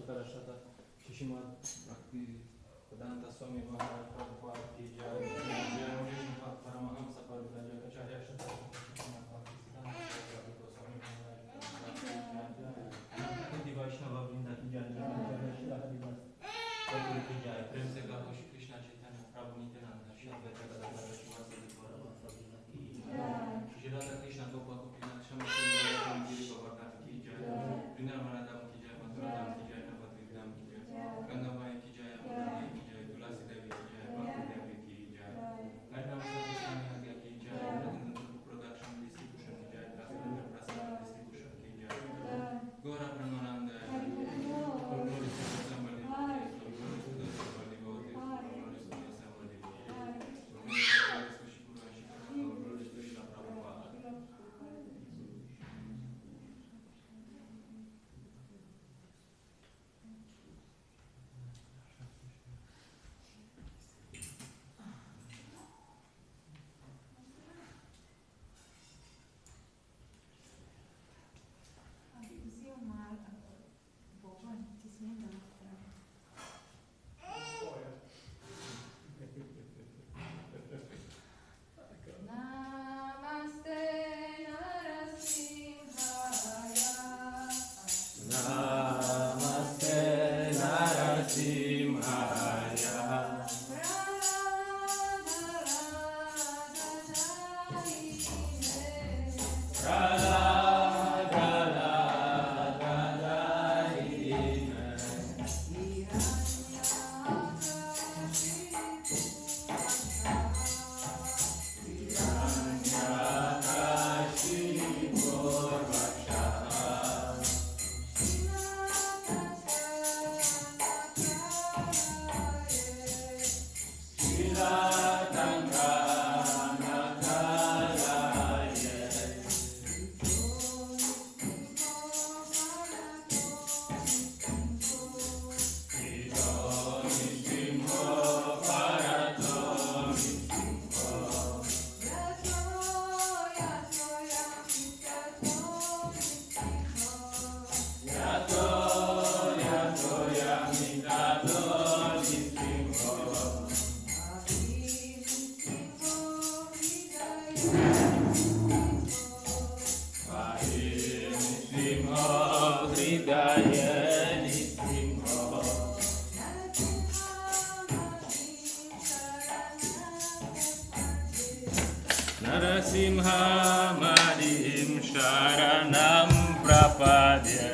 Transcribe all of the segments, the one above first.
Parashata Prahladananda Swami Prabhupada ki jai, Paramahamsa Parvajacharya Vaishnava Vrinda ki jai, ki jai, prem se gaho Shri Krishna Chaitanya Prabhu Nityananda Shri Advaita Gadadhara Shivasa Devara Vrinda ki jai, Shri Radha Krishna Gopal Gopinath Shama Sundara Giri Govardhan ki jai, Vrindavan Dham ki jai, Mathura Dham ki jai, Navadvip Dham ki jai, Gandhamai ki jai, Amrani ki jai, Tulasi Devi ki jai, Bhakti Devi ki jai, Gadam Sarvaswami Agya ki jai, Radhananda Production Distribution ki jai, Prasad Distribution ki jai, Gora Brahmananda Narasimhamadim Sharanam Prapadya.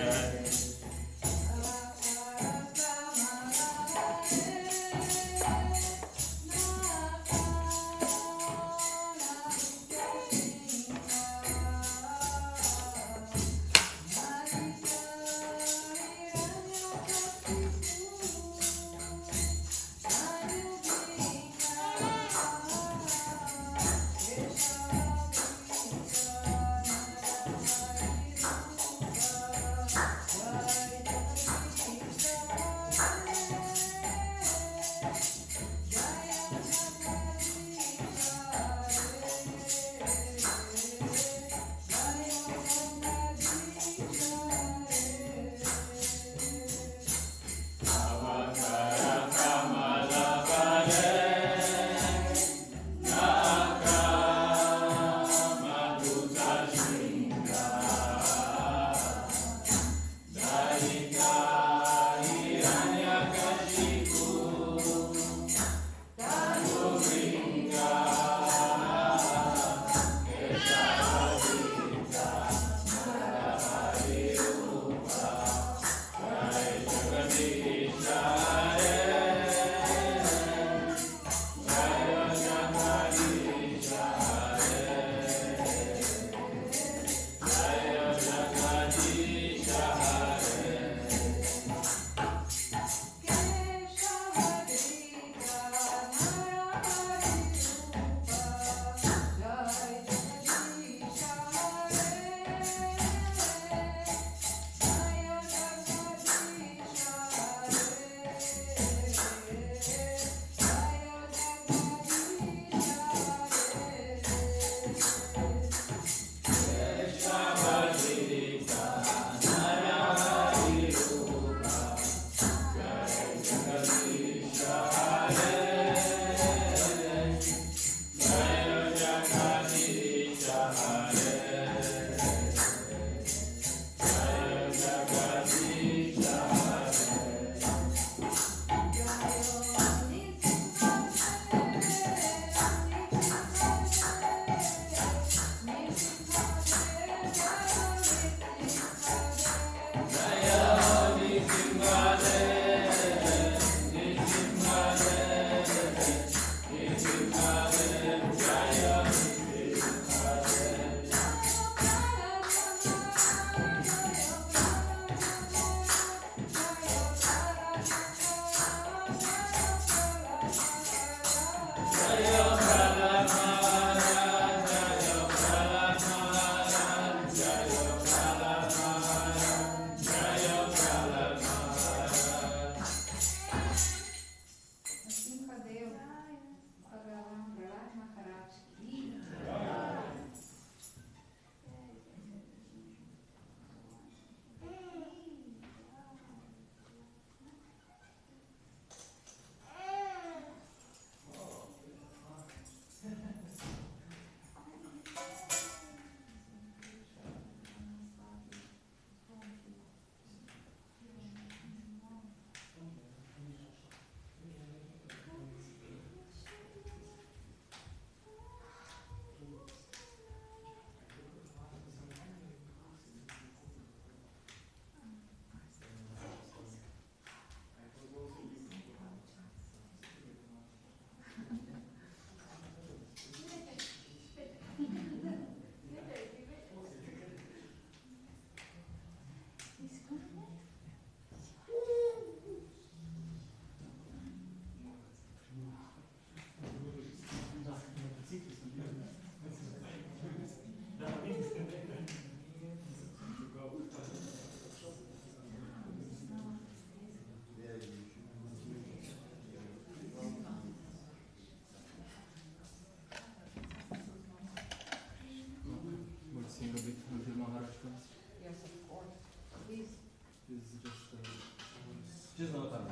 Ce znowu tam?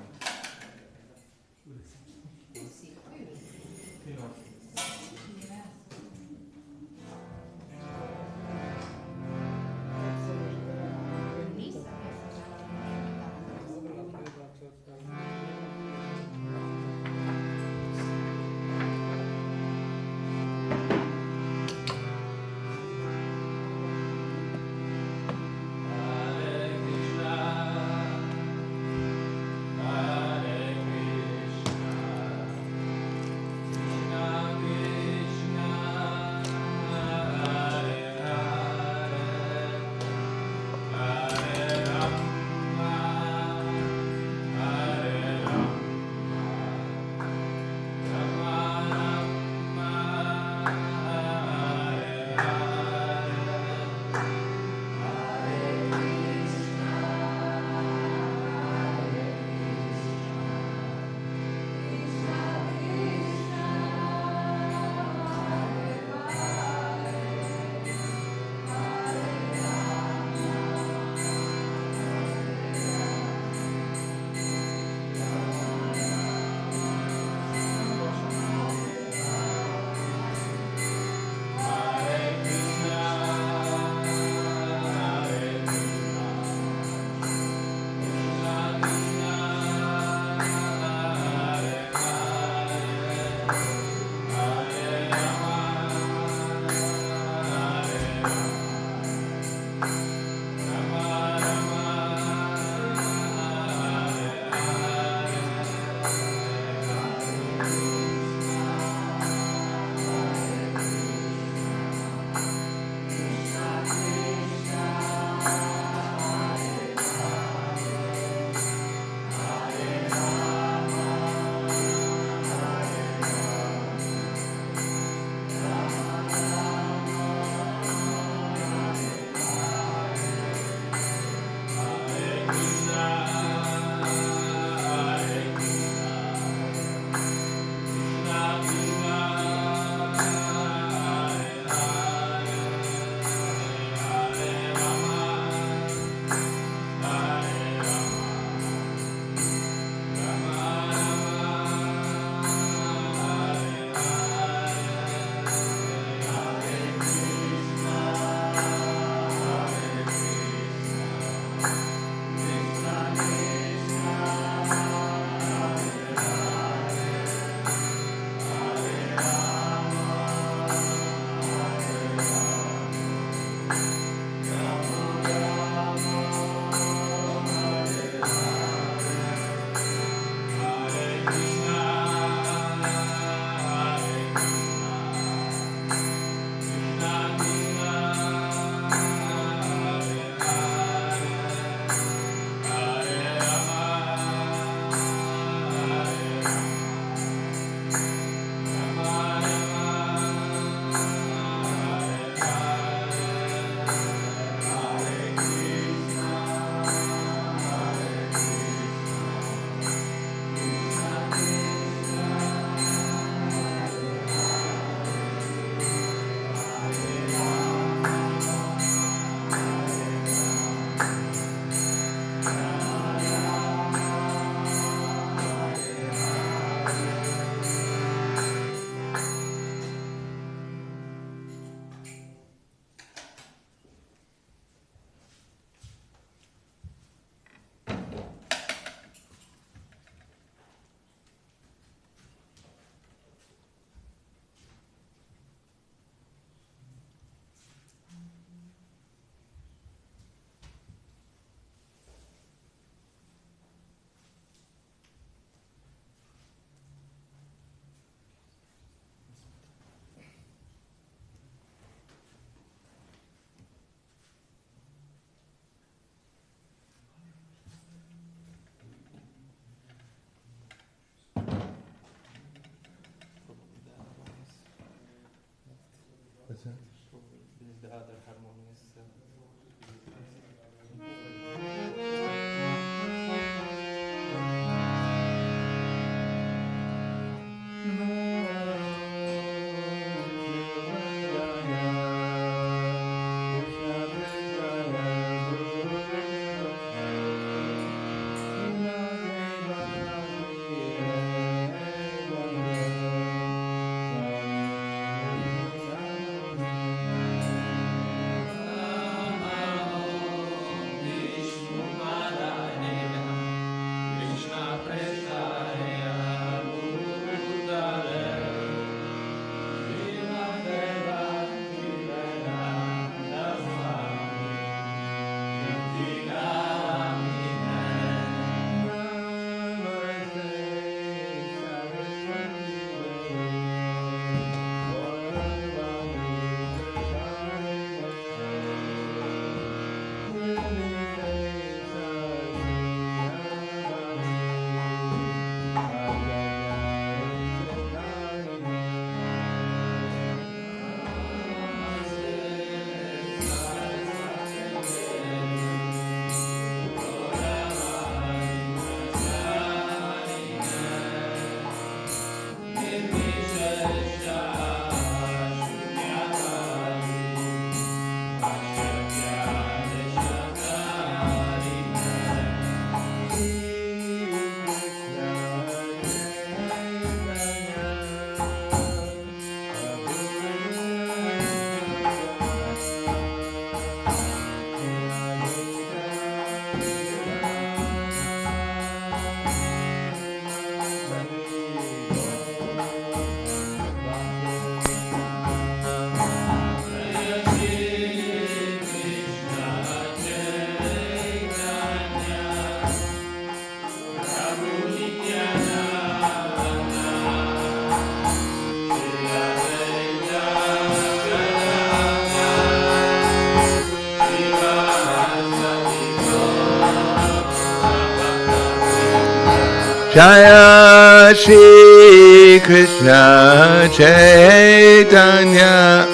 This is the other harmonious. Jaya Shri Krishna Chaitanya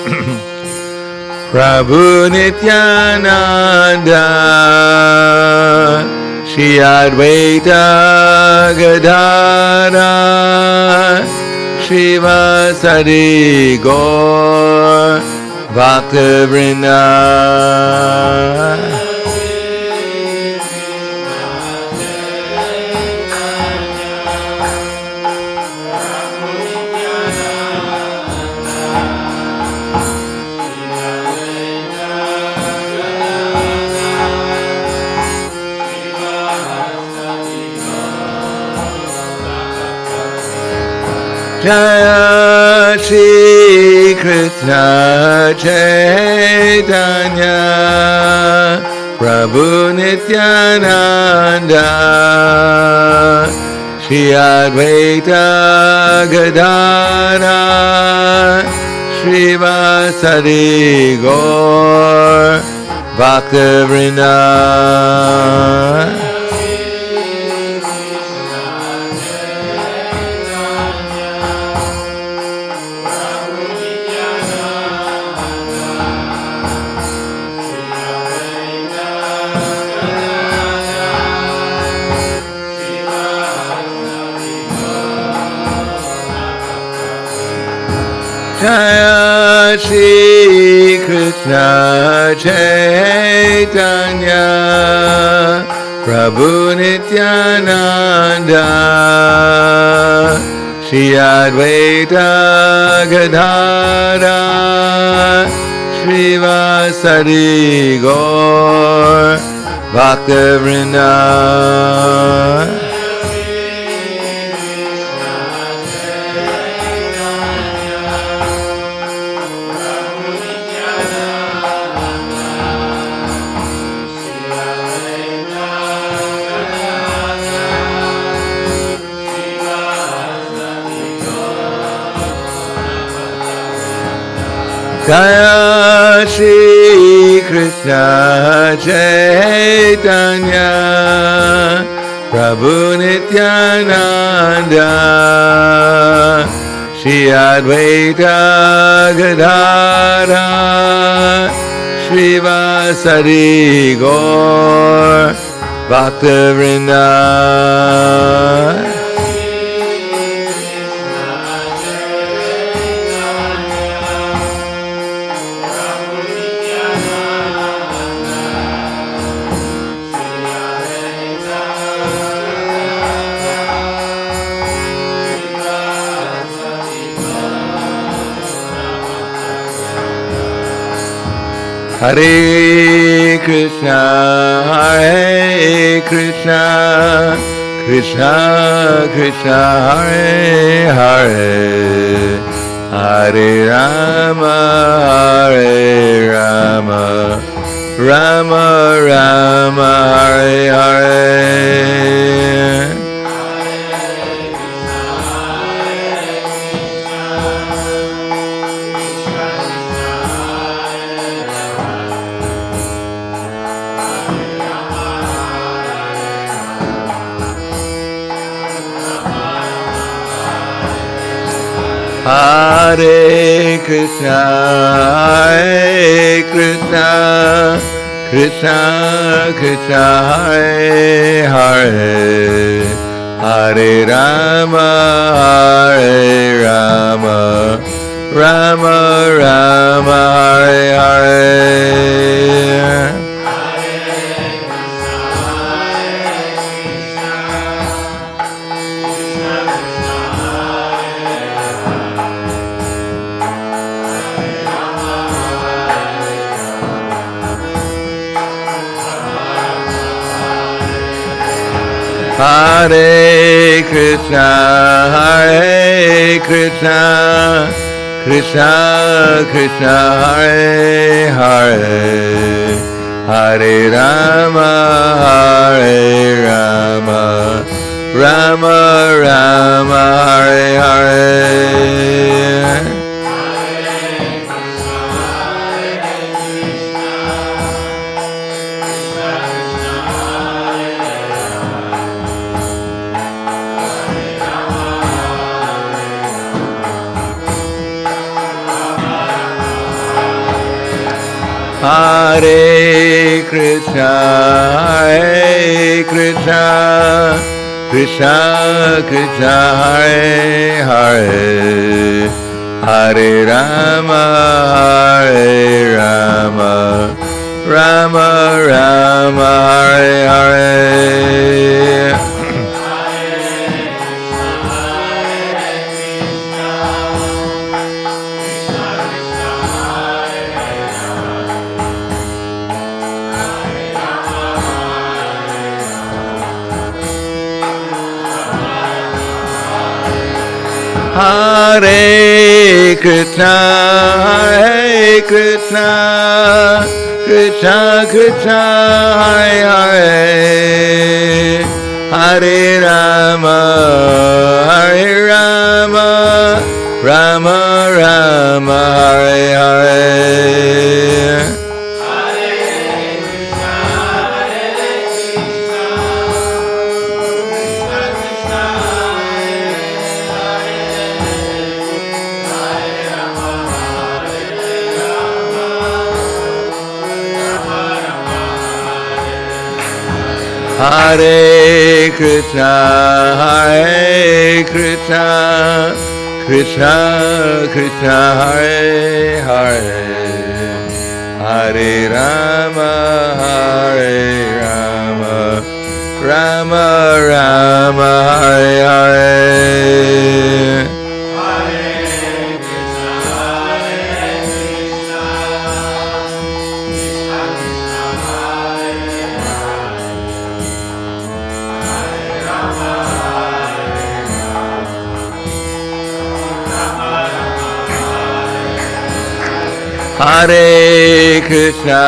Prabhu Nityananda Shri Advaita Gadadhara Srivasadi Gaur Bhaktivinoda Jaya Shri Krishna Chaitanya Prabhu Nityananda Shri Advaita Gadadhara Srivasadi Gaur Bhaktivinoda Jaya Shri Krishna Chaitanya Prabhu Nityananda Shri Advaita Gadadhara Srivasadi Gaur Bhaktivinoda Jaya Shri Krishna Chaitanya Prabhu Nityananda Shri Advaita Gadadhara Srivasadi Gaur Bhaktivinoda Hare Krishna, Hare Krishna, Krishna Krishna, Hare Hare, Hare Rama, Hare Rama, Rama Rama, Hare Hare. Hare Krishna, Hare Krishna, Krishna Krishna, Hare Hare, Hare Rama, Hare Rama, Rama Rama, Hare Hare. Hare Krishna, Hare Krishna, Krishna Krishna, Hare Hare, Hare Rama, Hare Rama, Rama Rama, Hare Hare. Hare Krishna, Krishna Krishna, Hare Hare, Hare Rama, Hare Rama, Rama Rama, Hare Hare. Hare Krishna, Krishna Krishna, Hare Hare, Hare Rama, Hare Rama, Rama Rama, Hare Hare. Hare Krishna, Krishna Krishna, Hare Hare, Hare Rama, Hare Rama, Rama Rama, Hare Hare. Hare Krishna,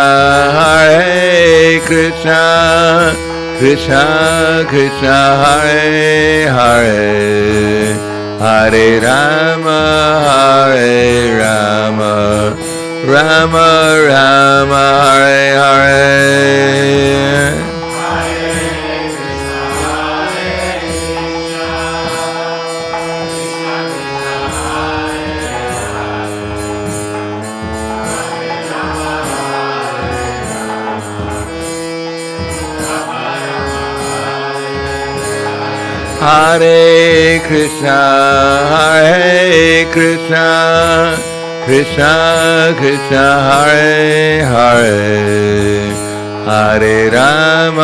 Krishna Krishna, Hare Hare, Hare Rama, Hare Rama, Rama Rama, Hare Hare. Hare Krishna, Krishna Krishna, Hare Hare, Hare Rama,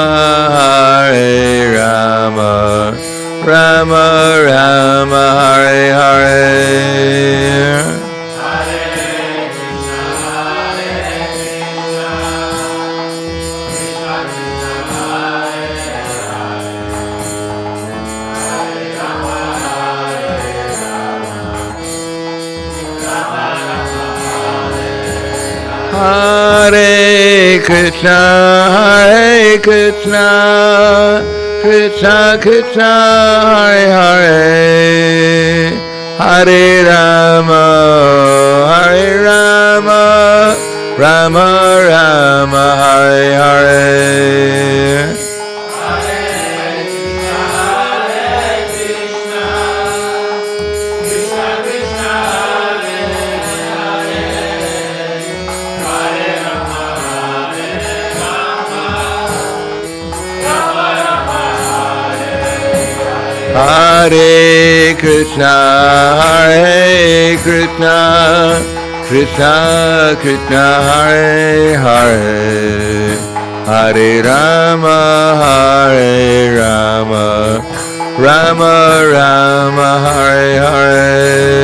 Hare Rama, Rama Rama, Hare Hare. Hare Krishna, Krishna Krishna, Hare Hare, Hare Rama, Hare Rama, Rama Rama, Hare Hare. Hare Krishna, Krishna Krishna, Hare Hare, Hare Rama, Hare Rama, Rama Rama, Hare Hare.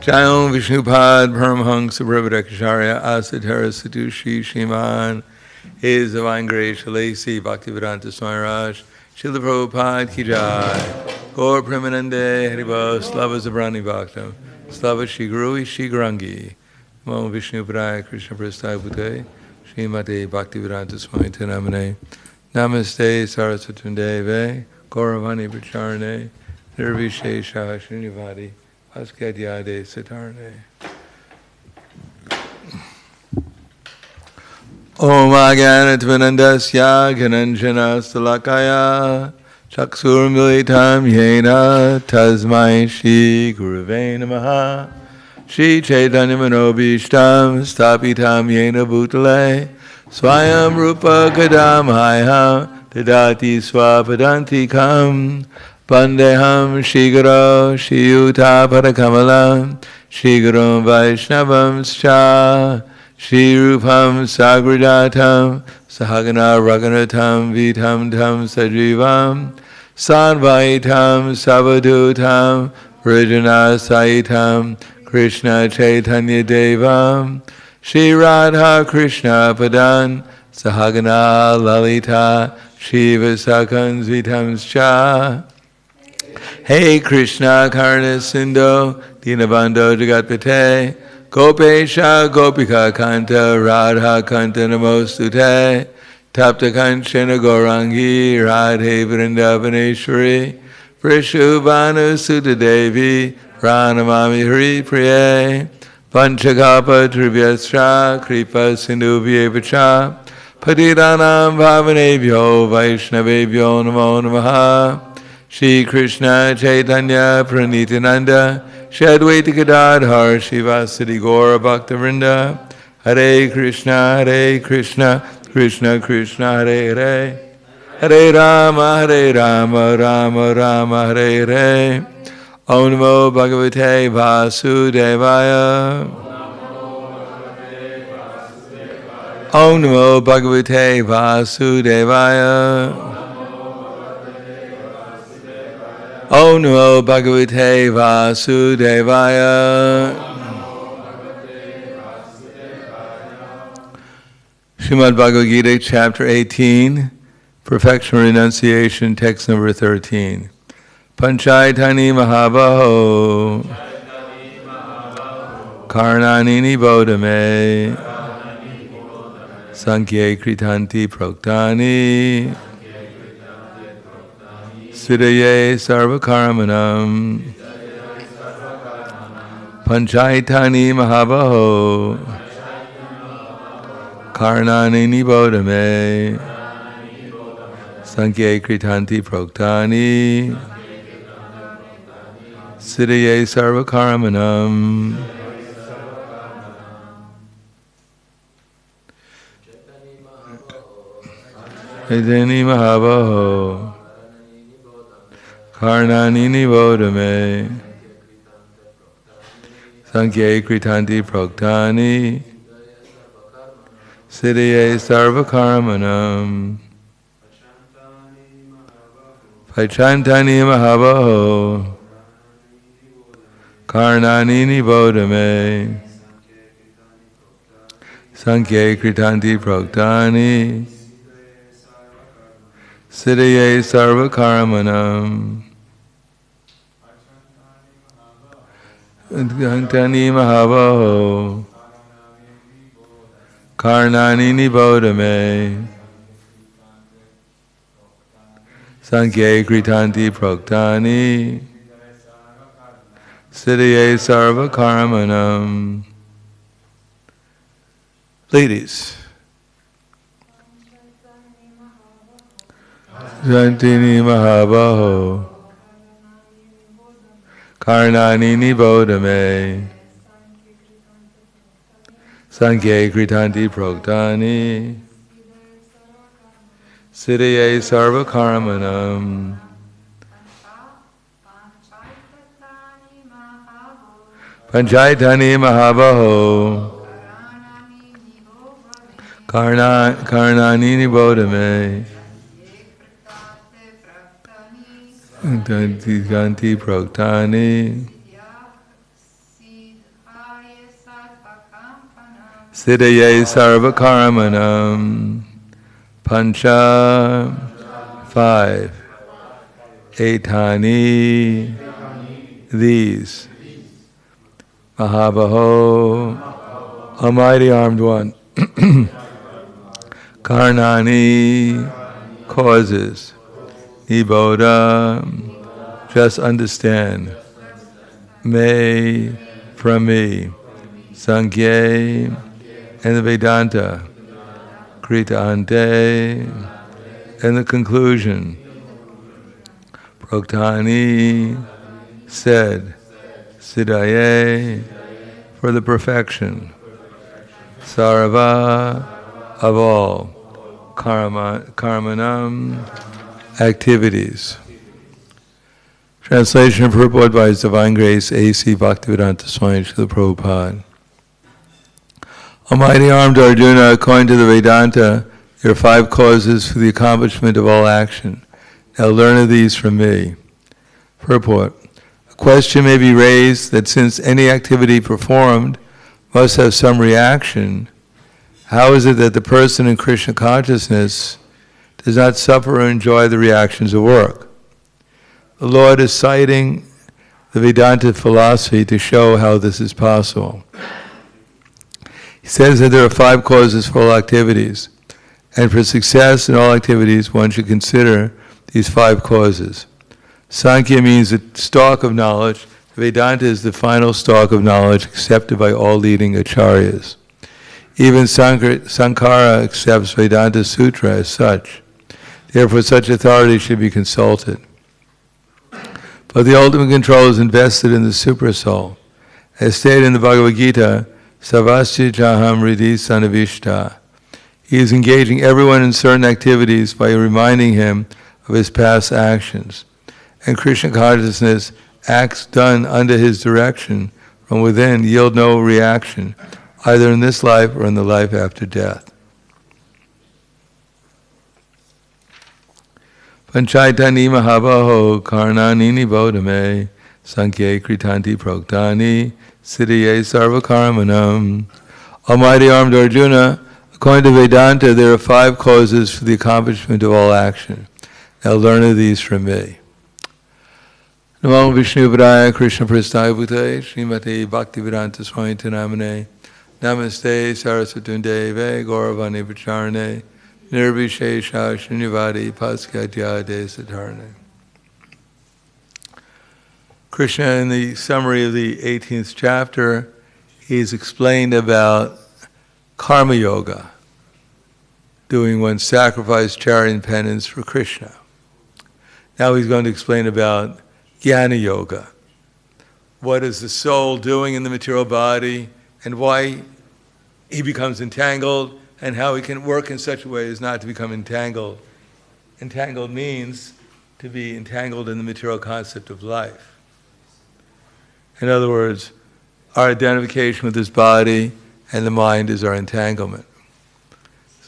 Jayom Vishnupad Paramhansa Brahmadakacharya Asadhara Sadushi Shiman, His Divine Grace Shalasi Bhaktivedanta Swami Raj, Srila Prabhupada Ki Jai, Gaur Premanande Haribas, Slava Zabrani Bhaktam, Slava Shri Guru Shri Grangi, Namo Vishnupadaya Krishna Prasthaya Bhute, Srimate Bhaktivedanta Swami Tenamane, Namaste Saraswatundeve, Gauravani Pracharane, Nirvishesha Srinivadi, Askadyade Satarne. Om Agyanatvanandasya Gananjana Stalakaya Chaksur Militam Yena Tasmai Shri Guruve Namaha Shri Chaitanya Manobishtam Stapitam Yena Bhutale Swayam Rupa Kadam Hayam Dadati Swapadantikam Pandeham Shri Guru Shri Yuta Padakamalam Shri Guru Vaishnavam Scha Shri Rupam Sagradatam Sahagana Raghunatam Vitam Tam Sajivam Sadvaitam Savadutam Vrijana Saitam Krishna Chaitanya Devam Shri Radha Krishna Padan Sahagana Lalita Shiva Sakans Vitam Scha Hey Krishna Karna Sindhu Dinabandho Jagatpate Gopesha Gopika Kanta Radha Kanta Namostute Tapta Kanchana Gaurangi Radhe Vrindavaneshwari Vrishubhanu Sutta Devi Pranamami Hari Priye Panchakapa Trivyastra Kripa Sindhu Vyevacha Patidanam Bhavanebhyo Vaishnavebhyo Namo Namaha Shri Krishna Chaitanya Pranitananda Shadwaita Gadadhar Shivasati Gaura Bhaktivinoda Hare Krishna Krishna Krishna Hare Hare Hare Rama Rama Rama Hare Hare Om Namo Bhagavate Vasudevaya Om Namo Bhagavate Vasudevaya Om Namo Bhagavate Vasudevaya. Srimad-Bhagavatam, Chapter 18, Perfection Renunciation, Text number 13. Panchaitani Mahabaho Karnanini Bodhame Sankhye Kritanti Proktani Siddhaye Sarvakarmanam Panchaitani Mahabaho Karnanini Bodhame Sankhye Kritanti Proktani Siddhaye Sarvakarmanam Chaitani Mahabaho Karnanini Bodhame Sankhye Kritanti Proktani Siddhaye Sarvakarmanam Pachantani Mahabaho Karnanini Bodhame Sankhye Kritanti Proktani Siddhaye Sarvakarmanam Pachantani Mahabaho Karnanini Bodhame Sankhye Kritanti Proktani Siddhaye Sarvakarmanam. Ladies. Jantini Mahabaho Karnanini Bodhame Sankhye Kritanti Proktani Siddhaye Sarvakarmanam. Panchaitani Mahabaho Karnanini Bodhame Ganti Proktani Siddhaye Sarvakarmanam. Pancha 5 Etani these Mahabaho Almighty Armed One Karnani causes Niboda just understand me, from me, Sankhya and the Vedanta, Krita Ante, and the conclusion, Proktani, said, Siddhaye, for the perfection, Sarva, of all, Karmanam, activities. Translation and purport by His Divine Grace, A.C. Bhaktivedanta Swami Srila Prabhupada. Almighty armed Arjuna, according to the Vedanta, there are 5 causes for the accomplishment of all action. Now learn of these from me. Purport. A question may be raised that since any activity performed must have some reaction, how is it that the person in Krishna consciousness does not suffer or enjoy the reactions of work? The Lord is citing the Vedanta philosophy to show how this is possible. He says that there are 5 causes for all activities, and for success in all activities one should consider these 5 causes. Sankhya means the stalk of knowledge. Vedanta is the final stalk of knowledge accepted by all leading acharyas. Even Sankara accepts Vedanta Sutra as such. Therefore, such authority should be consulted. But the ultimate control is invested in the Supersoul. As stated in the Bhagavad Gita, Savasya Jaham Riddhi Sanavishta. He is engaging everyone in certain activities by reminding him of his past actions. And Krishna consciousness, acts done under his direction from within, yield no reaction, either in this life or in the life after death. Panchaitani mahabaho karnanini bodhame sankhye kritanti proktani siddhaye sarvakarmanam. Almighty armed Arjuna, according to Vedanta, there are 5 causes for the accomplishment of all action. Now learn of these from me. Namo Vishnu Padaya Krishna Prasthaya Bhutale Srimate Bhaktivedanta Swami Namane Namaste Sarasvatundeve Gauravani Pacharane Nirvishesha Shunyavadi Paskatyade Satarane. Krishna, in the summary of the 18th chapter, he's explained about karma yoga, doing one's sacrifice, charity, and penance for Krishna. Now he's going to explain about jnana yoga. What is the soul doing in the material body, and why he becomes entangled, and how he can work in such a way as not to become entangled. Entangled means to be entangled in the material concept of life. In other words, our identification with this body and the mind is our entanglement.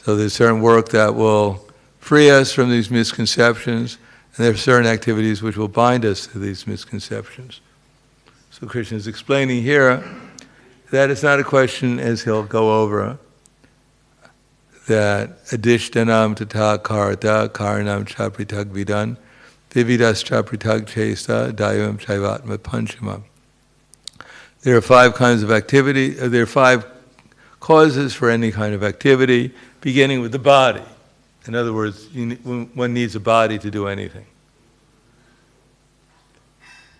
So there's certain work that will free us from these misconceptions, and there are certain activities which will bind us to these misconceptions. So Krishna is explaining here that it's not a question, as he'll go over, that adishtanam tata karta karanam chapritag vidan vividas chapritag chesta daivam chaivatma panchamam. There are 5 kinds of activity, there are 5 causes for any kind of activity, beginning with the body. In other words, one needs a body to do anything.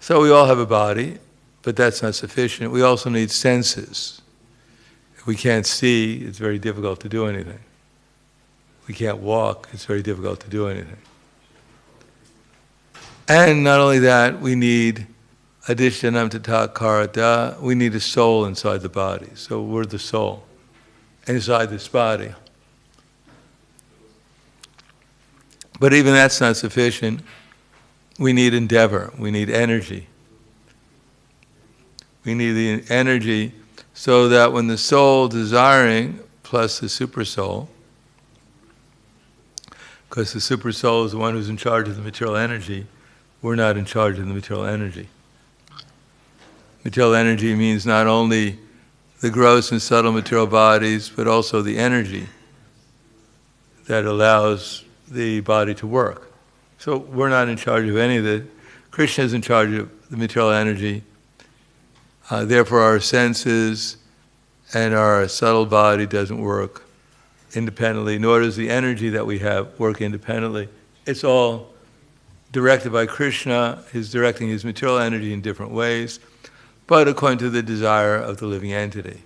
So we all have a body, but that's not sufficient. We also need senses. If we can't see, it's very difficult to do anything. We can't walk, it's very difficult to do anything. And not only that, we need adishtanam tata karata, we need a soul inside the body. So we're the soul inside this body. But even that's not sufficient. We need endeavor, we need energy. We need the energy so that when the soul desiring plus the super soul, because the super soul is the one who's in charge of the material energy, we're not in charge of the material energy. Material energy means not only the gross and subtle material bodies, but also the energy that allows the body to work. So we're not in charge of any of it. Krishna is in charge of the material energy. Therefore our senses and our subtle body doesn't work independently, nor does the energy that we have work independently. It's all directed by Krishna. He's directing his material energy in different ways. but according to the desire of the living entity.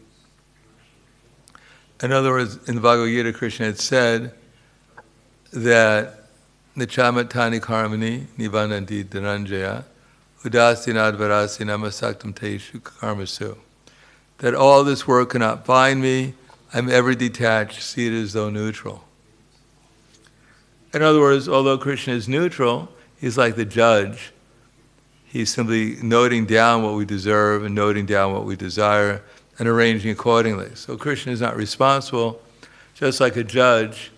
In other words, in the Bhagavad-Gita, Krishna had said that Nichamatani karmani nivananti dhananjaya udastinadvarasi namasaktam teishu karmasu. That all this work cannot bind me, I'm ever detached, see it as though neutral. In other words, although Krishna is neutral, he's like the judge. He's simply noting down what we deserve and noting down what we desire and arranging accordingly. So Krishna is not responsible, just like a judge.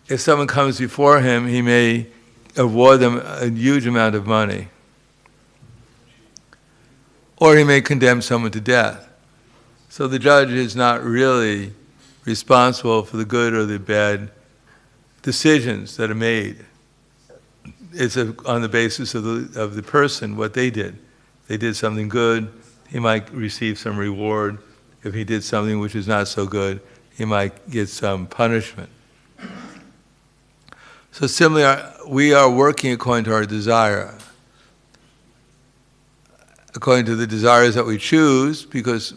If someone comes before him, he may award them a huge amount of money. Or he may condemn someone to death. So the judge is not really responsible for the good or the bad decisions that are made. It's on the basis of the person, what they did. If they did something good, he might receive some reward. If he did something which is not so good, he might get some punishment. So similarly, we are working according to our desire. According to the desires that we choose, because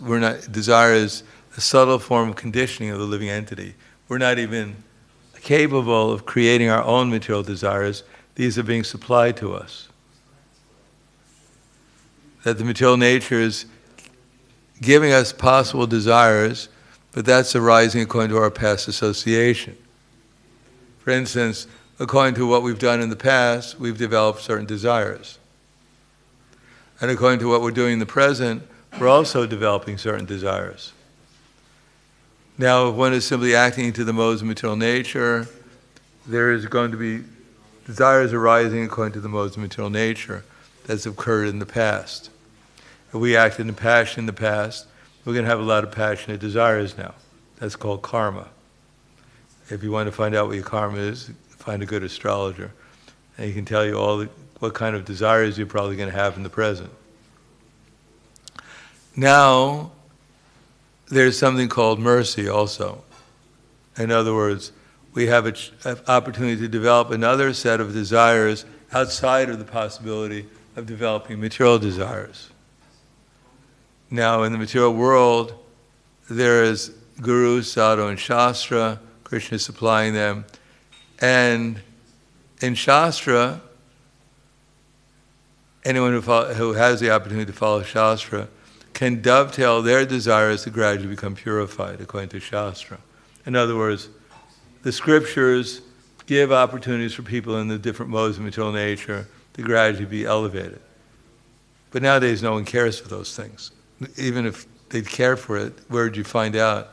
desire is a subtle form of conditioning of the living entity. We're not even capable of creating our own material desires. These are being supplied to us. That the material nature is giving us possible desires, but that's arising according to our past association. For instance, according to what we've done in the past, we've developed certain desires. And according to what we're doing in the present, we're also developing certain desires. Now, if one is simply acting to the modes of material nature, there is going to be desires arising according to the modes of material nature that's occurred in the past. If we acted in passion in the past, we're going to have a lot of passionate desires now. That's called karma. If you want to find out what your karma is, find a good astrologer, and he can tell you what kind of desires you're probably going to have in the present. Now, there's something called mercy also. In other words, we have an opportunity to develop another set of desires outside of the possibility of developing material desires. Now, in the material world, there is Guru, Sadhu, and Shastra. Krishna is supplying them. And in Shastra, anyone who has the opportunity to follow Shastra can dovetail their desires to gradually become purified according to Shastra. In other words, the scriptures give opportunities for people in the different modes of material nature to gradually be elevated. But nowadays no one cares for those things. Even if they'd care for it, where would you find out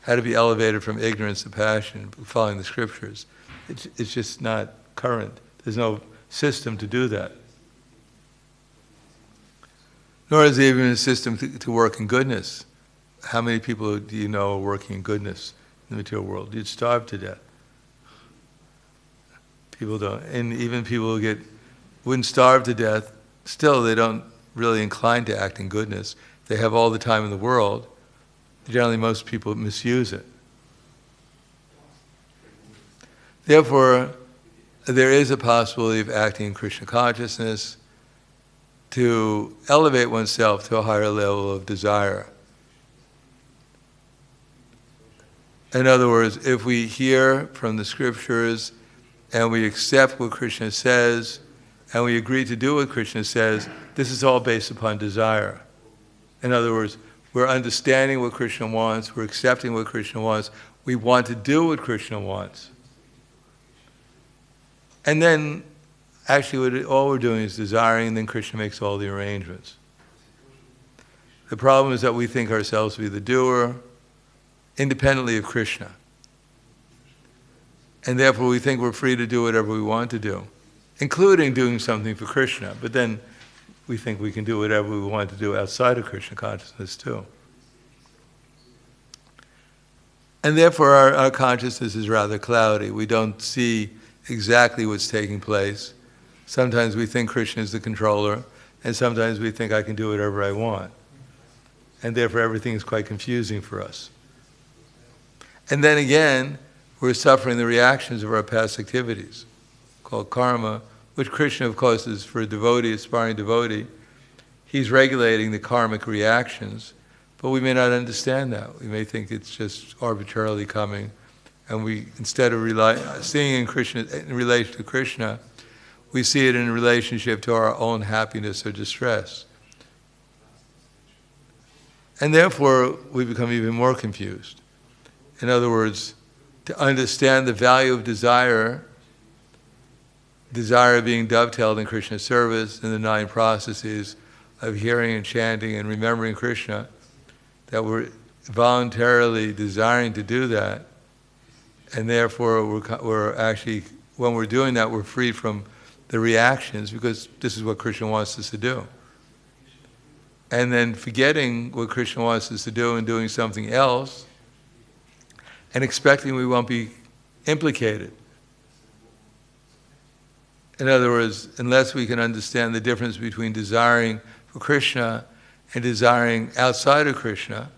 how to be elevated from ignorance to passion, following the scriptures? It's just not current. There's no system to do that. Nor is there even a system to work in goodness. How many people do you know are working in goodness in the material world? You'd starve to death. People don't. And even people who wouldn't starve to death, still they don't really incline to act in goodness. They have all the time in the world. Generally, most people misuse it. Therefore, there is a possibility of acting in Krishna consciousness to elevate oneself to a higher level of desire. In other words, if we hear from the scriptures and we accept what Krishna says and we agree to do what Krishna says, this is all based upon desire. In other words, we're understanding what Krishna wants, we're accepting what Krishna wants, we want to do what Krishna wants. And then, actually, all we're doing is desiring, and then Krishna makes all the arrangements. The problem is that we think ourselves to be the doer, independently of Krishna. And therefore we think we're free to do whatever we want to do, including doing something for Krishna. But then we think we can do whatever we want to do outside of Krishna consciousness too. And therefore our consciousness is rather cloudy. We don't see exactly what's taking place. Sometimes we think Krishna is the controller, and sometimes we think I can do whatever I want. And therefore everything is quite confusing for us. And then again, we're suffering the reactions of our past activities, called karma, which Krishna, of course, is for a devotee, aspiring devotee. he's regulating the karmic reactions, but we may not understand that. We may think it's just arbitrarily coming, and we, instead of seeing in Krishna in relation to Krishna, we see it in relationship to our own happiness or distress. And therefore, we become even more confused. In other words, to understand the value of desire being dovetailed in Krishna's service, in the 9 processes of hearing and chanting and remembering Krishna, that we're voluntarily desiring to do that, and therefore we're actually, when we're doing that, we're free from the reactions, because this is what Krishna wants us to do. And then forgetting what Krishna wants us to do and doing something else, and expecting we won't be implicated. In other words, unless we can understand the difference between desiring for Krishna and desiring outside of Krishna,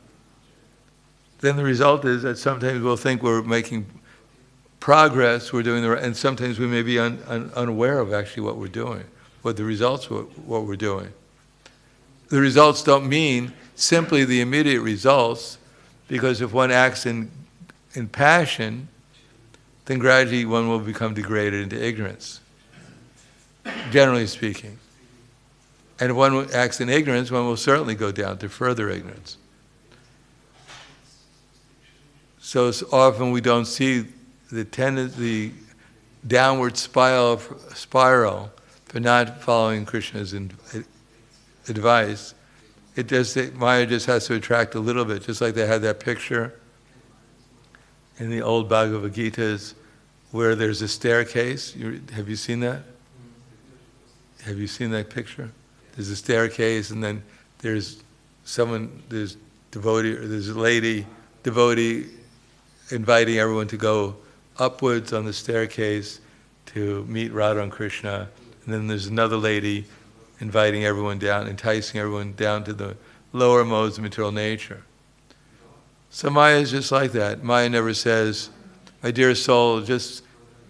then the result is that sometimes we'll think we're making progress, we're doing the right, and sometimes we may be unaware of actually what we're doing, what the results of what we're doing. The results don't mean simply the immediate results, because if one acts in passion, then gradually one will become degraded into ignorance, generally speaking. And if one acts in ignorance, one will certainly go down to further ignorance. So often we don't see the downward spiral for not following Krishna's advice. Maya just has to attract a little bit, just like they had that picture in the old Bhagavad Gitas where there's a staircase. Have you seen that? Have you seen that picture? There's a staircase, and then there's a lady devotee inviting everyone to go upwards on the staircase to meet Radha and Krishna, and then there's another lady inviting everyone down, enticing everyone down to the lower modes of material nature. So Maya is just like that. Maya never says, "My dear soul, just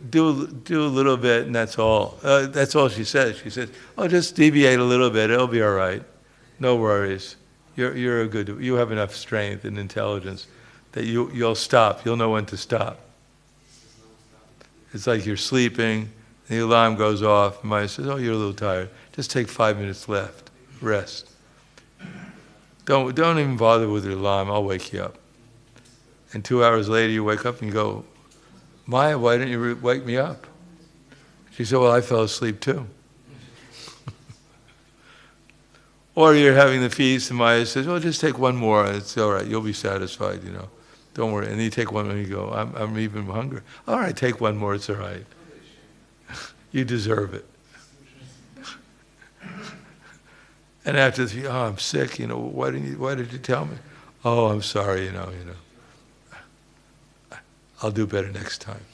do a little bit," and that's all. That's all she says. She says, "Oh, just deviate a little bit. It'll be all right. No worries. You have enough strength and intelligence that you'll stop. You'll know when to stop." It's like you're sleeping, and the alarm goes off, and Maya says, "Oh, you're a little tired. Just take 5 minutes left. Rest. Don't even bother with the alarm. I'll wake you up." And 2 hours later, you wake up and you go, "Maya, why didn't you wake me up?" She said, "Well, I fell asleep too." Or you're having the feast, and Maya says, "Well, just take one more. It's all right. You'll be satisfied, Don't worry." And then you take one, and you go, I'm even hungry. "All right, take one more. It's all right. You deserve it." And after the feast, "Oh, I'm sick. Why did you tell me?" "Oh, I'm sorry. I'll do better next time."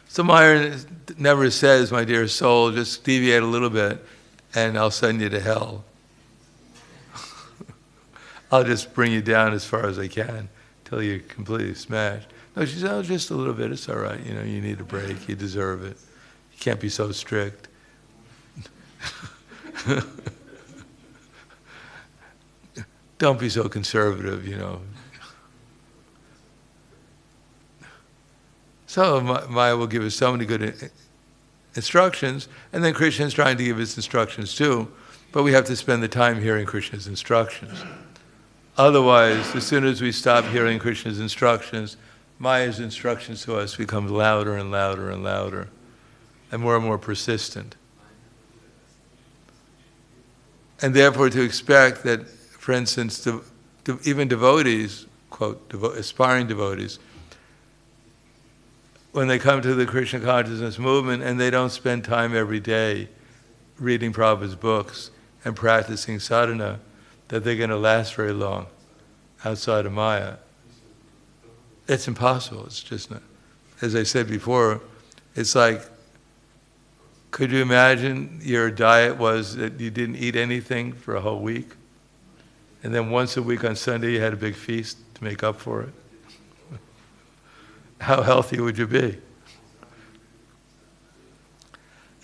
So Maya never says, "My dear soul, just deviate a little bit and I'll send you to hell. I'll just bring you down as far as I can till you're completely smashed." No, she says, "Oh, just a little bit, it's all right. You need a break, you deserve it. You can't be so strict." Don't be so conservative, So Maya will give us so many good instructions, and then Krishna is trying to give us instructions too, but we have to spend the time hearing Krishna's instructions. Otherwise, as soon as we stop hearing Krishna's instructions, Maya's instructions to us become louder and louder and louder, and more persistent. And therefore, to expect that, for instance, even devotees, quote, aspiring devotees, when they come to the Krishna consciousness movement and they don't spend time every day reading Prabhupada's books and practicing sadhana, that they're going to last very long outside of Maya. It's impossible. It's just not. As I said before, it's like, could you imagine your diet was that you didn't eat anything for a whole week, and then once a week on Sunday you had a big feast to make up for it? How healthy would you be?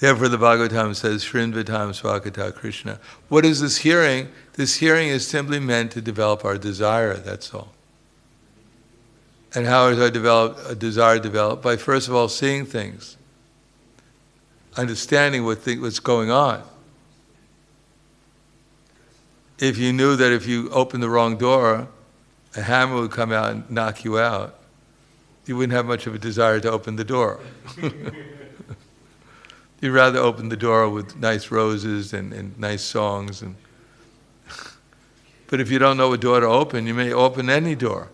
Therefore the Bhagavatam says, Shrinvatam Swakata Krishna. What is this hearing? This hearing is simply meant to develop our desire, that's all. And how is our desire developed? By first of all seeing things, understanding what's going on. If you knew that if you opened the wrong door, a hammer would come out and knock you out, you wouldn't have much of a desire to open the door. You'd rather open the door with nice roses and nice songs. But if you don't know what door to open, you may open any door.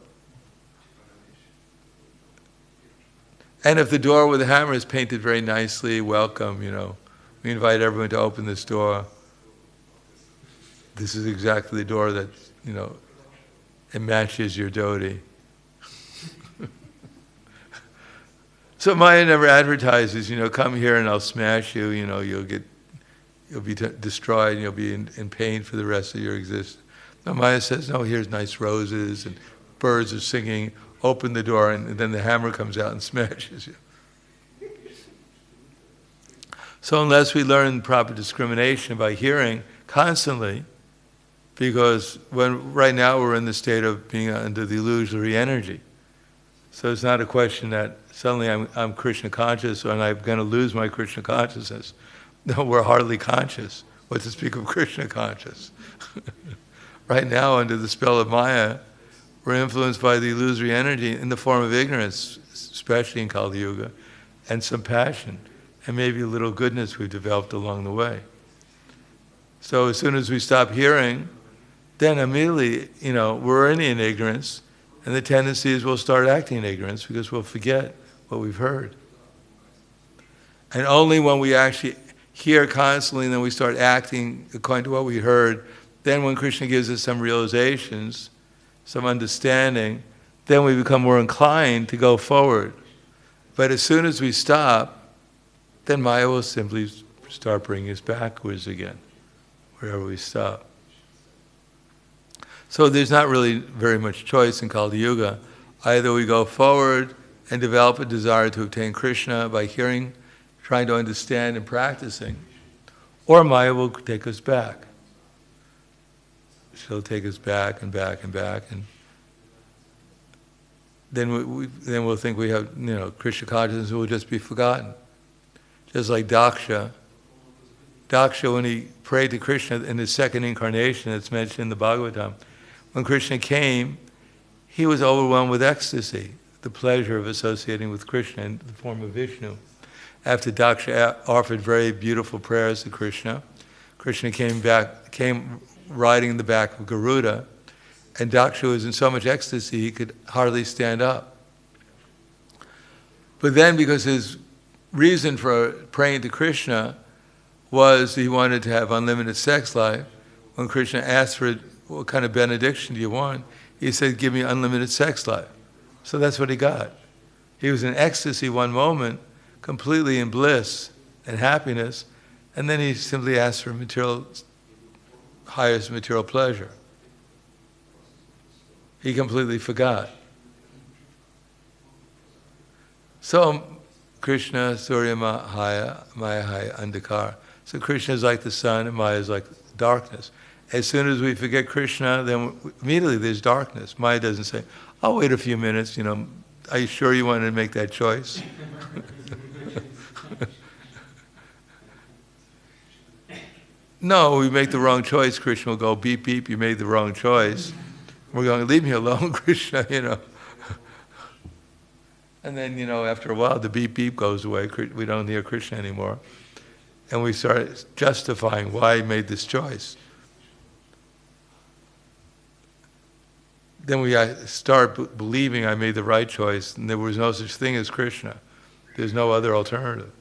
And if the door with the hammer is painted very nicely, welcome, we invite everyone to open this door. This is exactly the door that, it matches your devotee. So Maya never advertises, come here and I'll smash you, you'll be destroyed and you'll be in pain for the rest of your existence. No, Maya says, no, here's nice roses and birds are singing, open the door, and then the hammer comes out and smashes you. So unless we learn proper discrimination by hearing constantly, because right now we're in the state of being under the illusory energy. So it's not a question that suddenly I'm Krishna conscious and I'm going to lose my Krishna consciousness. No, we're hardly conscious. What to speak of Krishna conscious? Right now, under the spell of Maya, we're influenced by the illusory energy in the form of ignorance, especially in Kali Yuga, and some passion, and maybe a little goodness we've developed along the way. So as soon as we stop hearing, then immediately, we're in ignorance, and the tendency is we'll start acting in ignorance because we'll forget what we've heard. And only when we actually hear constantly and then we start acting according to what we heard, then when Krishna gives us some realizations, some understanding, then we become more inclined to go forward. But as soon as we stop, then Maya will simply start bringing us backwards again, wherever we stop. So there's not really very much choice in Kali Yuga. Either we go forward and develop a desire to obtain Krishna by hearing, trying to understand and practicing, or Maya will take us back. She'll take us back and back and back, and then we'll think we have, Krishna consciousness will just be forgotten. Just like Daksha. Daksha, when he prayed to Krishna in his second incarnation, it's mentioned in the Bhagavatam, when Krishna came, he was overwhelmed with ecstasy, the pleasure of associating with Krishna in the form of Vishnu. After Daksha offered very beautiful prayers to Krishna, Krishna came riding in the back of Garuda, and Daksha was in so much ecstasy he could hardly stand up. But then, because his reason for praying to Krishna was he wanted to have unlimited sex life, when Krishna asked for what kind of benediction do you want, he said, give me unlimited sex life. So that's what he got. He was in ecstasy one moment, completely in bliss and happiness, and then he simply asked for highest material pleasure. He completely forgot. So Krishna, Surya Maya Haya Andhakar. So Krishna is like the sun and Maya is like darkness. As soon as we forget Krishna, then immediately there's darkness. Maya doesn't say, I'll wait a few minutes, are you sure you wanted to make that choice? No, we make the wrong choice, Krishna will go, beep, beep, you made the wrong choice. We're going, leave me alone, Krishna, And then, after a while, the beep, beep goes away. We don't hear Krishna anymore. And we start justifying why he made this choice. Then we start believing I made the right choice, and there was no such thing as Krishna. There's no other alternative.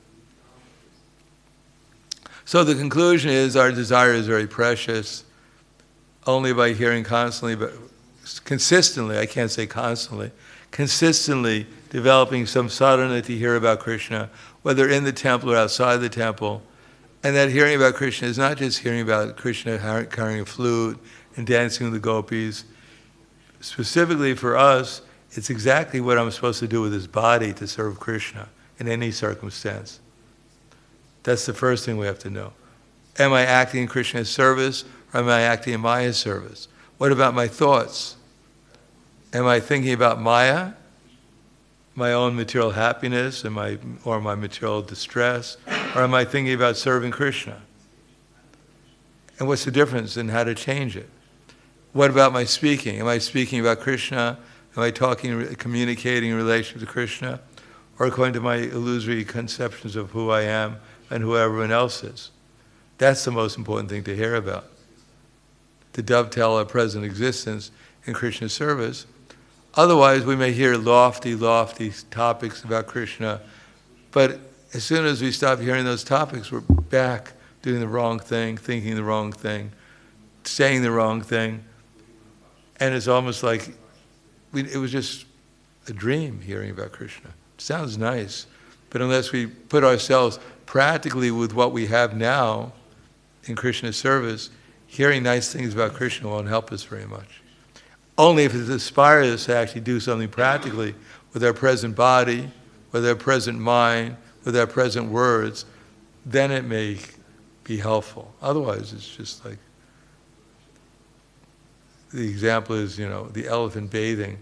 So the conclusion is our desire is very precious. Only by hearing constantly, but consistently, I can't say constantly, consistently developing some sadhana to hear about Krishna, whether in the temple or outside the temple. And that hearing about Krishna is not just hearing about Krishna carrying a flute and dancing with the gopis. Specifically for us, it's exactly what I'm supposed to do with this body to serve Krishna in any circumstance. That's the first thing we have to know. Am I acting in Krishna's service, or am I acting in Maya's service? What about my thoughts? Am I thinking about Maya, my own material happiness, or my material distress, or am I thinking about serving Krishna? And what's the difference and how to change it? What about my speaking? Am I speaking about Krishna? Am I communicating in relation to Krishna? Or according to my illusory conceptions of who I am and who everyone else is? That's the most important thing to hear about. To dovetail our present existence in Krishna's service. Otherwise, we may hear lofty topics about Krishna, but as soon as we stop hearing those topics, we're back doing the wrong thing, thinking the wrong thing, saying the wrong thing, and it's almost like it was just a dream hearing about Krishna. It sounds nice, but unless we put ourselves practically with what we have now in Krishna's service, hearing nice things about Krishna won't help us very much. Only if it inspires us to actually do something practically with our present body, with our present mind, with our present words, then it may be helpful. Otherwise, it's just like, the example is, the elephant bathing.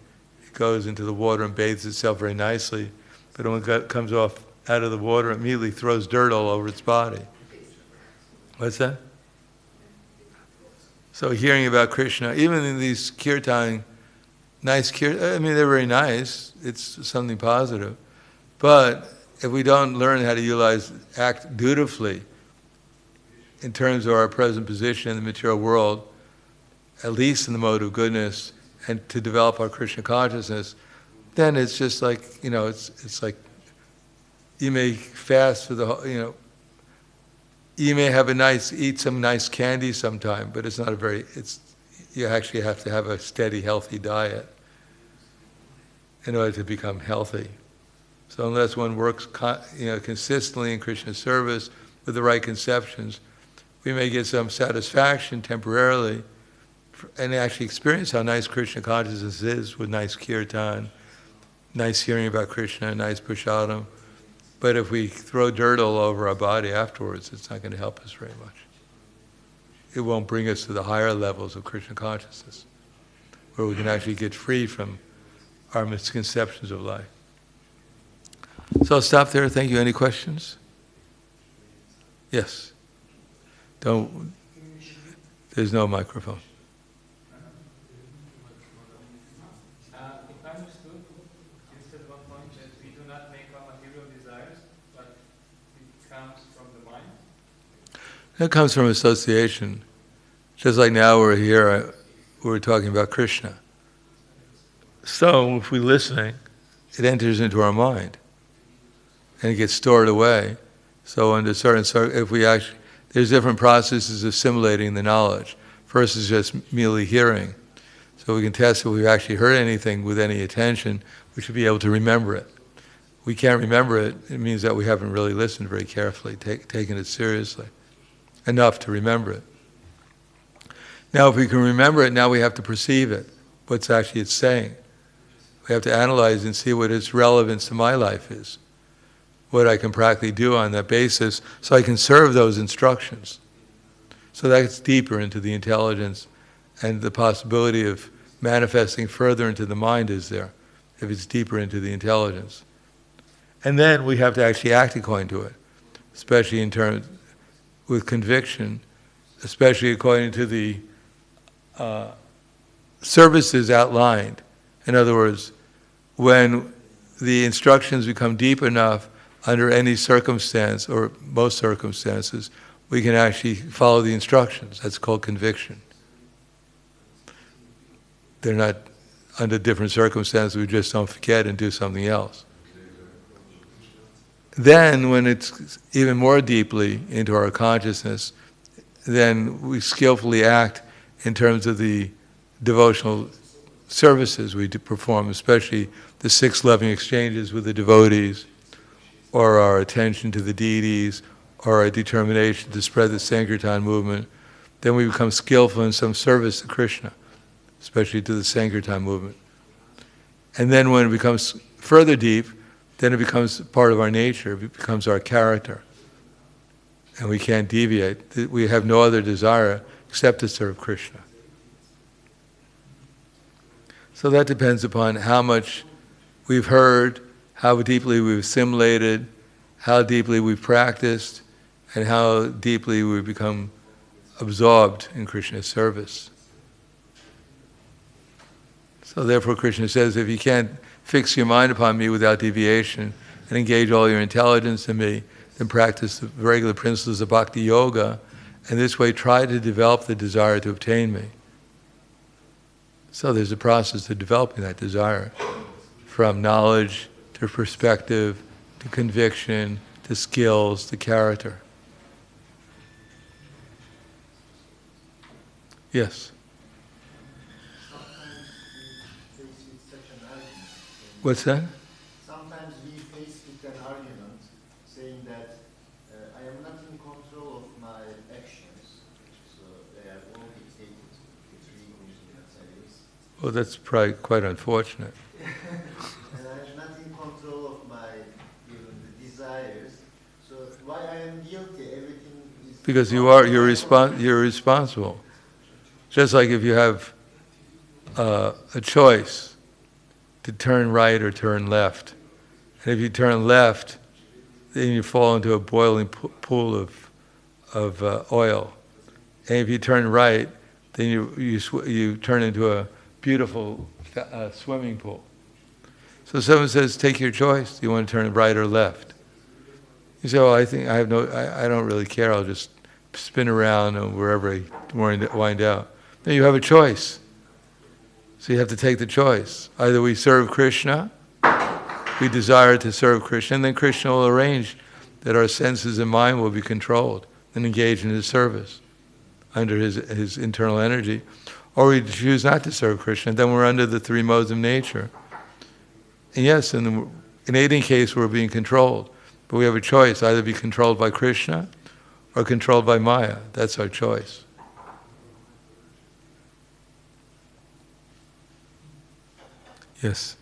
It goes into the water and bathes itself very nicely, but when it comes out of the water, it immediately throws dirt all over its body. What's that? So hearing about Krishna, even in these kirtan, they're very nice. It's something positive. But if we don't learn how to act dutifully in terms of our present position in the material world, at least in the mode of goodness, and to develop our Krishna consciousness, then it's just like, it's like you may fast for the whole, you may eat some nice candy sometime, but it's not you actually have to have a steady, healthy diet in order to become healthy. So unless one works consistently in Krishna's service with the right conceptions, we may get some satisfaction temporarily and actually experience how nice Krishna consciousness is with nice kirtan, nice hearing about Krishna, nice prasadam. But if we throw dirt all over our body afterwards, it's not going to help us very much. It won't bring us to the higher levels of Krishna consciousness, where we can actually get free from our misconceptions of life. So I'll stop there. Thank you. Any questions? Yes. There's no microphone. If I understood, you said at one point that we do not make our material desires, but it comes from the mind. That comes from association. Just like now we're here, we're talking about Krishna. So if we're listening, it enters into our mind, and it gets stored away. So under there's different processes of assimilating the knowledge. First is just merely hearing. So we can test if we've actually heard anything with any attention, we should be able to remember it. We can't remember it, it means that we haven't really listened very carefully, taken it seriously, enough to remember it. Now if we can remember it, now we have to perceive it, what's actually it's saying. We have to analyze and see what its relevance to my life is, what I can practically do on that basis so I can serve those instructions. So that's deeper into the intelligence, and the possibility of manifesting further into the mind is there, if it's deeper into the intelligence. And then we have to actually act according to it, especially in terms with conviction, especially according to the services outlined. In other words, when the instructions become deep enough under any circumstance, or most circumstances, we can actually follow the instructions. That's called conviction. They're not under different circumstances, we just don't forget and do something else. Then, when it's even more deeply into our consciousness, then we skillfully act in terms of the devotional services we perform, especially the 6 loving exchanges with the devotees, or our attention to the deities, or our determination to spread the Sankirtan movement. Then we become skillful in some service to Krishna, especially to the Sankirtan movement. And then when it becomes further deep, then it becomes part of our nature, it becomes our character. and we can't deviate. We have no other desire except to serve Krishna. So that depends upon how much we've heard, how deeply we've assimilated, how deeply we've practiced, and how deeply we've become absorbed in Krishna's service. So therefore Krishna says, if you can't fix your mind upon me without deviation and engage all your intelligence in me, then practice the regular principles of bhakti-yoga, and this way try to develop the desire to obtain me. So there's a process of developing that desire, from knowledge to perspective, to conviction, to skills, to character. Yes? What's that? Sometimes we face with an argument saying that I am not in control of my actions, so they are all dictated to Well, that's probably quite unfortunate. and I am not in control of my the desires. So why I am guilty? Everything is Because you're responsible. Just like if you have a choice to turn right or turn left. And if you turn left, then you fall into a boiling pool of oil. And if you turn right, then you turn into a beautiful swimming pool. So someone says, take your choice. Do you want to turn right or left? You say, well, I don't really care. I'll just spin around or wherever I wind out. Then you have a choice. So you have to take the choice. Either we serve Krishna, we desire to serve Krishna, and then Krishna will arrange that our senses and mind will be controlled and engaged in His service under His internal energy. Or we choose not to serve Krishna, then we're under the three modes of nature. And yes, in any case we're being controlled. But we have a choice, either be controlled by Krishna or controlled by Maya. That's our choice. Yes?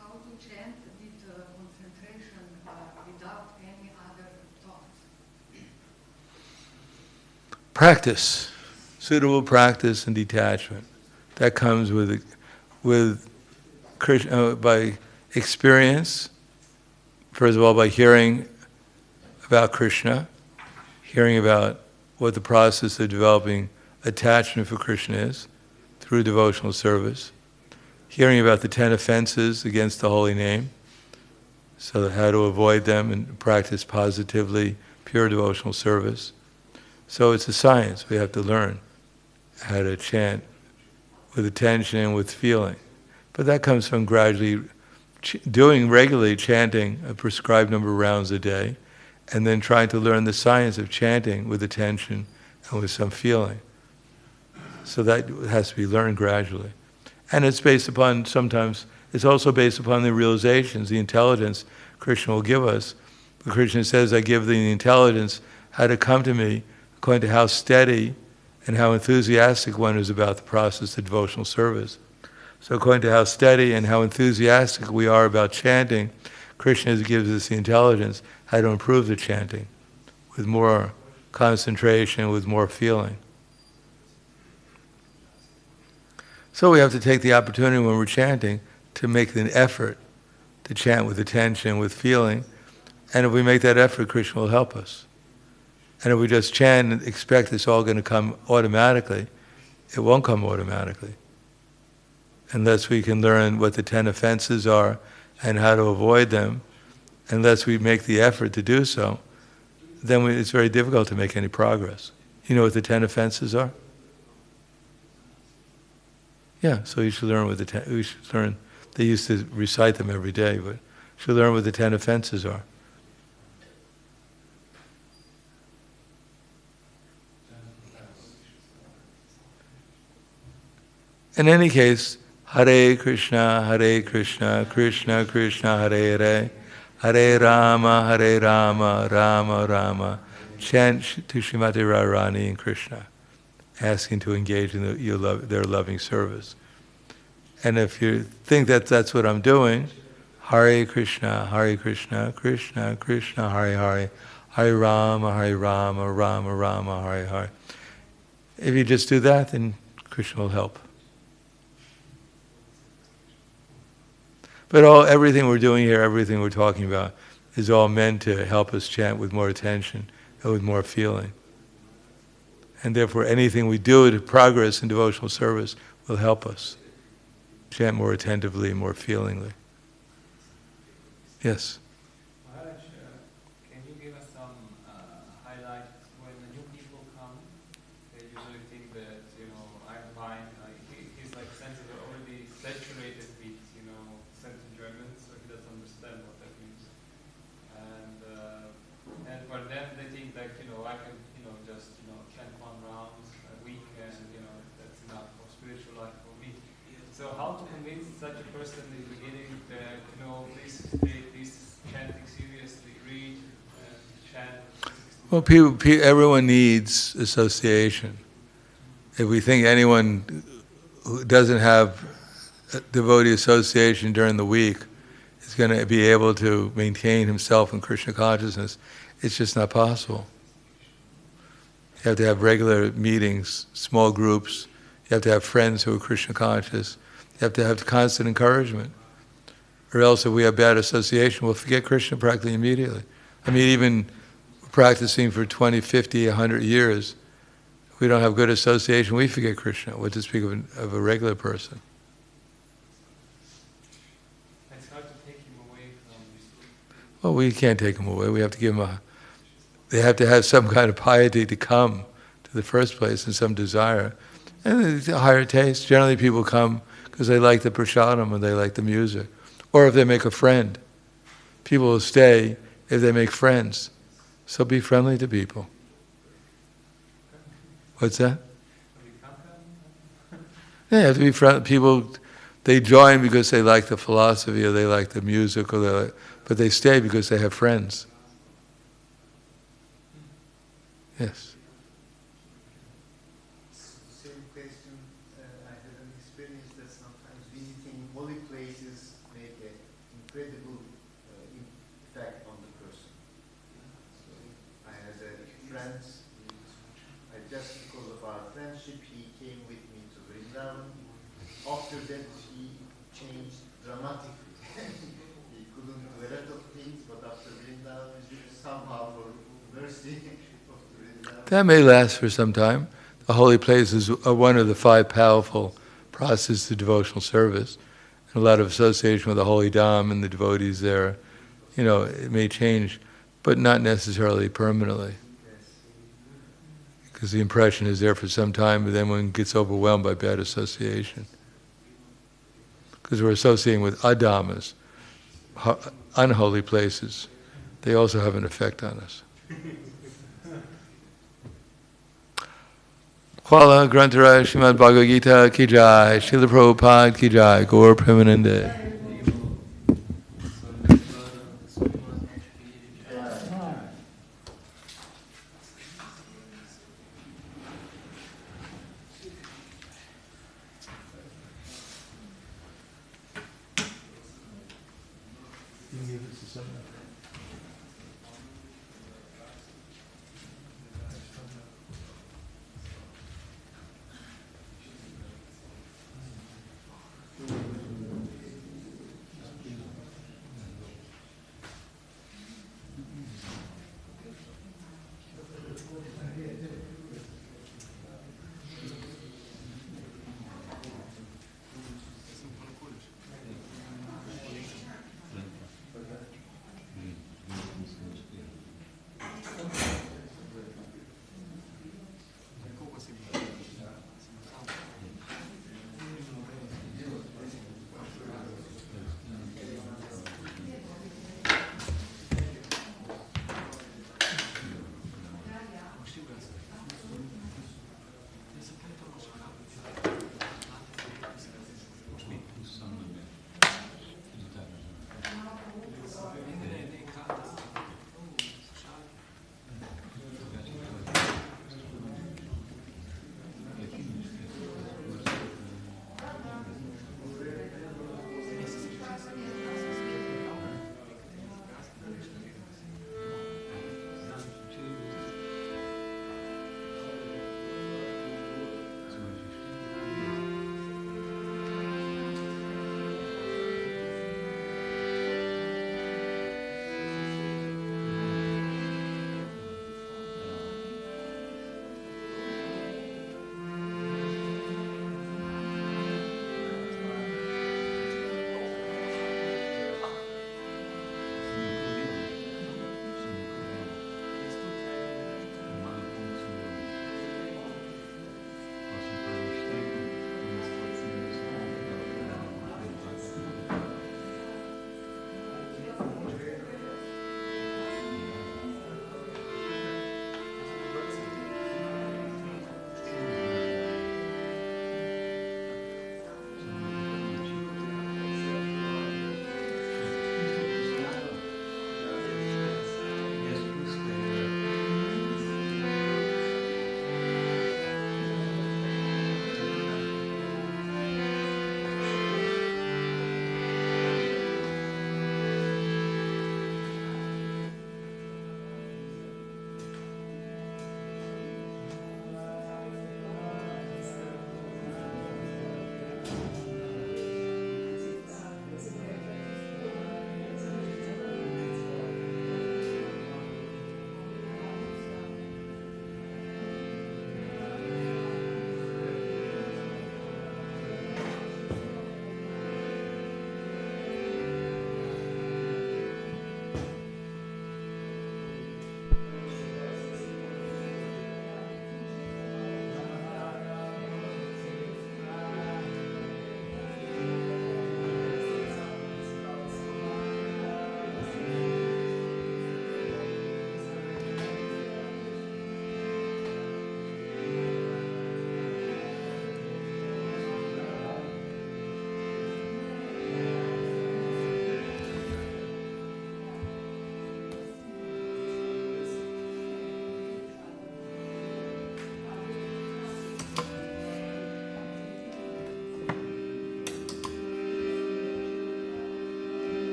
How to chant with concentration without any other thoughts? Practice. Suitable practice and detachment. That comes with Krishna, by experience. First of all, by hearing about Krishna, hearing about what the process of developing attachment for Krishna is through devotional service, hearing about the 10 offenses against the holy name, so that how to avoid them and practice positively pure devotional service. So it's a science. We have to learn how to chant with attention and with feeling. But that comes from gradually doing regularly chanting a prescribed number of rounds a day, and then trying to learn the science of chanting with attention and with some feeling. So that has to be learned gradually. And it's based upon, sometimes, it's also based upon the realizations, the intelligence Krishna will give us. But Krishna says, I give thee the intelligence how to come to me according to how steady and how enthusiastic one is about the process of devotional service. So according to how steady and how enthusiastic we are about chanting, Krishna gives us the intelligence how to improve the chanting with more concentration, with more feeling. So we have to take the opportunity when we're chanting to make an effort to chant with attention, with feeling. And if we make that effort, Krishna will help us. And if we just chant and expect it's all going to come automatically, it won't come automatically. Unless we can learn what the 10 offenses are and how to avoid them, unless we make the effort to do so, then it's very difficult to make any progress. You know what the 10 offenses are? Yeah, so you should learn what we should learn. They used to recite them every day, but you should learn what the 10 offenses are. In any case, Hare Krišna, Krishna Krishna, Hare Hare, Hare Rama, Rama Rama. Chant to Srimati Radharani and Krishna, asking to engage in their loving service. And if you think that that's what I'm doing, Hare Krishna, Krishna Krishna, Hare Hare, hare-rama, hare-rama, rama, rama, hare, hare. If you just do that, then Krishna will help. But everything we're doing here, everything we're talking about, is all meant to help us chant with more attention and with more feeling. And therefore, anything we do to progress in devotional service will help us chant more attentively, more feelingly. Yes? Maharaj, can you give us some highlights when the new people come? They usually think that, I'm fine. He's like sensitive, already saturated with, sense German, so he doesn't understand what that means. And for them, they think that, I can, just, chant one round a week and, that's enough for spiritual life for me. So how to convince such a person in the beginning that, please take this chanting seriously, read, chant? Well, everyone needs association. If we think anyone who doesn't have devotee association during the week is going to be able to maintain himself in Krishna consciousness, it's just not possible. You have to have regular meetings, small groups. You have to have friends who are Krishna conscious. You have to have constant encouragement. Or else if we have bad association, we'll forget Krishna practically immediately. I mean, even practicing for 20, 50, 100 years, if we don't have good association, we forget Krishna. What to speak of a regular person? It's hard to take him away from this. Well, we can't take him away. We have to give him they have to have some kind of piety to come to the first place and some desire. And it's a higher taste. Generally people come because they like the prasadam or they like the music. Or if they make a friend. People will stay if they make friends. So be friendly to people. What's that? Yeah, you have to be friendly. People, they join because they like the philosophy or they like the music, but they stay because they have friends. Yes. Same question. I had an experience that sometimes visiting holy places make an incredible effect on the person. So I had friends. Just because of our friendship, he came with me to Vrindavan. After that, he changed dramatically. He couldn't do a lot of things, but after Vrindavan, somehow for mercy of the Vrindavan. That may last for some time. The holy place is one of the 5 powerful processes of devotional service. And a lot of association with the holy Dham and the devotees there. It may change, but not necessarily permanently. Because the impression is there for some time, but then one gets overwhelmed by bad association. Because we're associating with adhamas, unholy places. They also have an effect on us. Kvala Grantaraj srimad-bhagavatam ki jai, Srila Prabhupada ki jai, Gaur Premanande.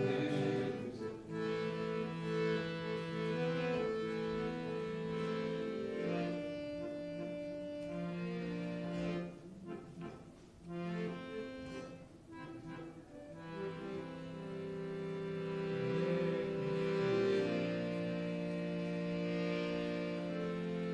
Krishna